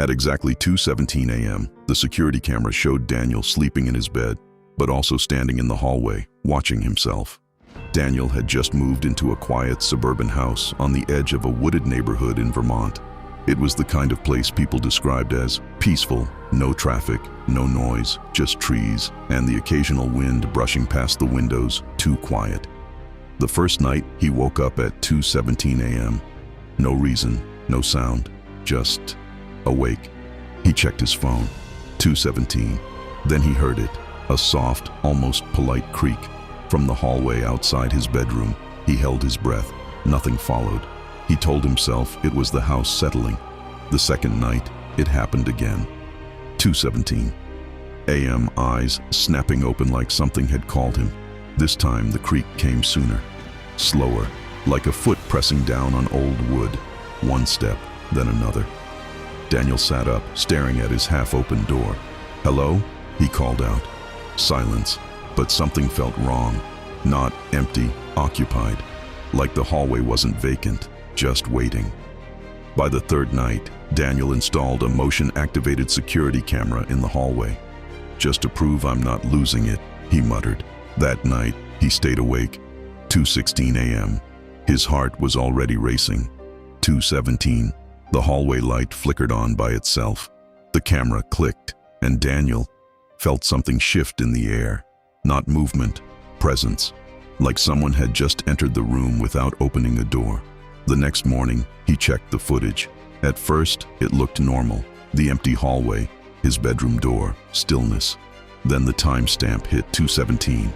At exactly 2:17 a.m., the security camera showed Daniel sleeping in his bed, but also standing in the hallway, watching himself. Daniel had just moved into a quiet suburban house on the edge of a wooded neighborhood in Vermont. It was the kind of place people described as peaceful, no traffic, no noise, just trees, and the occasional wind brushing past the windows, too quiet. The first night, he woke up at 2:17 a.m. No reason, no sound, just awake. He checked his phone. 2:17. Then he heard it, a soft, almost polite creak. From the hallway outside his bedroom, he held his breath. Nothing followed. He told himself it was the house settling. The second night, it happened again. 2:17 a.m., eyes snapping open like something had called him. This time, the creak came sooner, slower, like a foot pressing down on old wood. One step, then another. Daniel sat up, staring at his half-open door. "Hello?" he called out. Silence, but something felt wrong. Not empty, occupied. Like the hallway wasn't vacant, just waiting. By the third night, Daniel installed a motion-activated security camera in the hallway. "Just to prove I'm not losing it," he muttered. That night, he stayed awake. 2:16 a.m. His heart was already racing. 2:17. The hallway light flickered on by itself. The camera clicked, and Daniel felt something shift in the air. Not movement, presence. Like someone had just entered the room without opening a door. The next morning, he checked the footage. At first, it looked normal. The empty hallway, his bedroom door, stillness. Then the timestamp hit 2:17.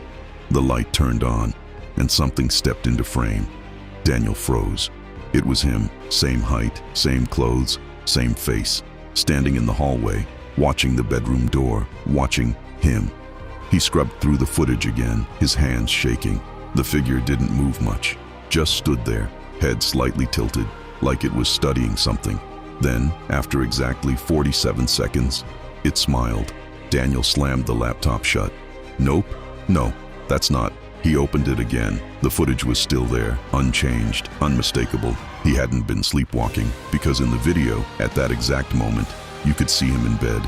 The light turned on, and something stepped into frame. Daniel froze. It was him, same height, same clothes, same face, standing in the hallway, watching the bedroom door, watching him. He scrubbed through the footage again, his hands shaking. The figure didn't move much, just stood there, head slightly tilted, like it was studying something. Then, after exactly 47 seconds, it smiled. Daniel slammed the laptop shut. "Nope, no, that's not." He opened it again. The footage was still there, unchanged, unmistakable. He hadn't been sleepwalking, because in the video, at that exact moment, you could see him in bed,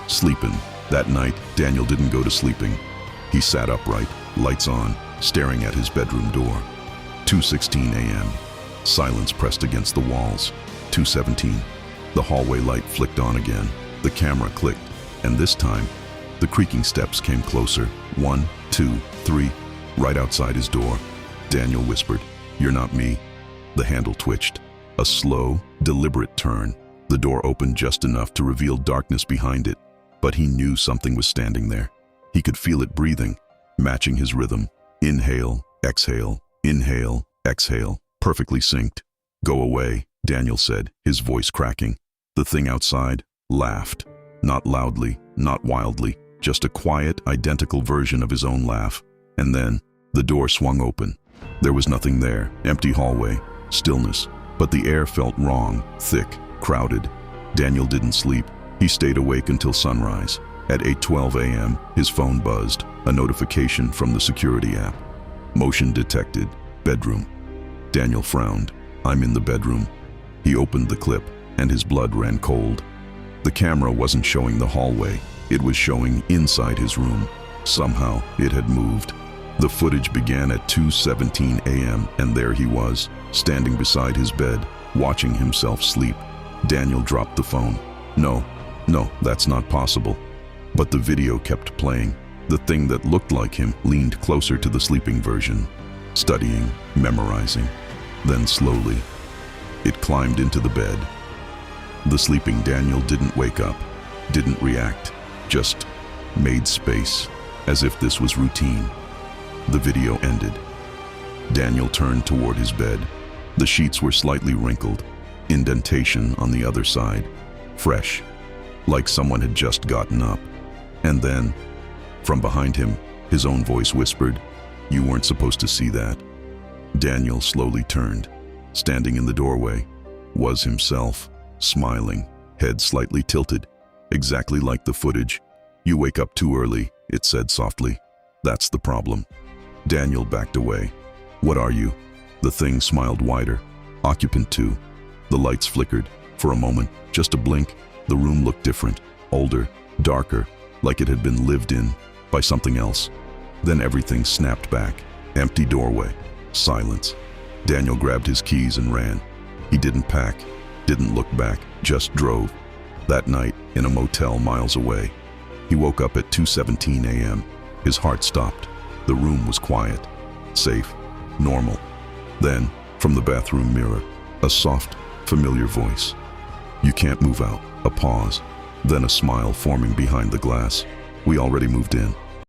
sleeping. That night, Daniel didn't go to sleeping. He sat upright, lights on, staring at his bedroom door. 2:16 a.m. Silence pressed against the walls. 2:17. The hallway light flicked on again. The camera clicked, and this time, the creaking steps came closer. 1, 2, 3, right outside his door. Daniel whispered, "You're not me." The handle twitched. A slow, deliberate turn. The door opened just enough to reveal darkness behind it, but he knew something was standing there. He could feel it breathing, matching his rhythm. Inhale, exhale, inhale, exhale, perfectly synced. "Go away," Daniel said, his voice cracking. The thing outside laughed. Not loudly, not wildly, just a quiet, identical version of his own laugh. And then, the door swung open. There was nothing there, empty hallway, stillness. But the air felt wrong, thick, crowded. Daniel didn't sleep. He stayed awake until sunrise. At 8:12 a.m., his phone buzzed, a notification from the security app. Motion detected, bedroom. Daniel frowned. "I'm in the bedroom." He opened the clip, and his blood ran cold. The camera wasn't showing the hallway. It was showing inside his room. Somehow, it had moved. The footage began at 2:17 a.m., and there he was, standing beside his bed, watching himself sleep. Daniel dropped the phone. No, that's not possible. But the video kept playing. The thing that looked like him leaned closer to the sleeping version, studying, memorizing. Then slowly, it climbed into the bed. The sleeping Daniel didn't wake up, didn't react, just made space, as if this was routine. The video ended. Daniel turned toward his bed. The sheets were slightly wrinkled, indentation on the other side, fresh, like someone had just gotten up. And then, from behind him, his own voice whispered, "You weren't supposed to see that." Daniel slowly turned. Standing in the doorway was himself, smiling, head slightly tilted, exactly like the footage. "You wake up too early," it said softly. "That's the problem." Daniel backed away. "What are you?" The thing smiled wider. "Occupant 2. The lights flickered. For a moment, just a blink, The room looked different, older, darker, like it had been lived in by something else. Then everything snapped back. Empty doorway, silence. Daniel grabbed his keys and ran. He didn't pack, didn't look back, just drove. That night, in a motel miles away. He woke up at 2:17 a.m. His heart stopped. The room was quiet, safe, normal. Then, from the bathroom mirror, a soft, familiar voice. "You can't move out." A pause, then a smile forming behind the glass. "We already moved in."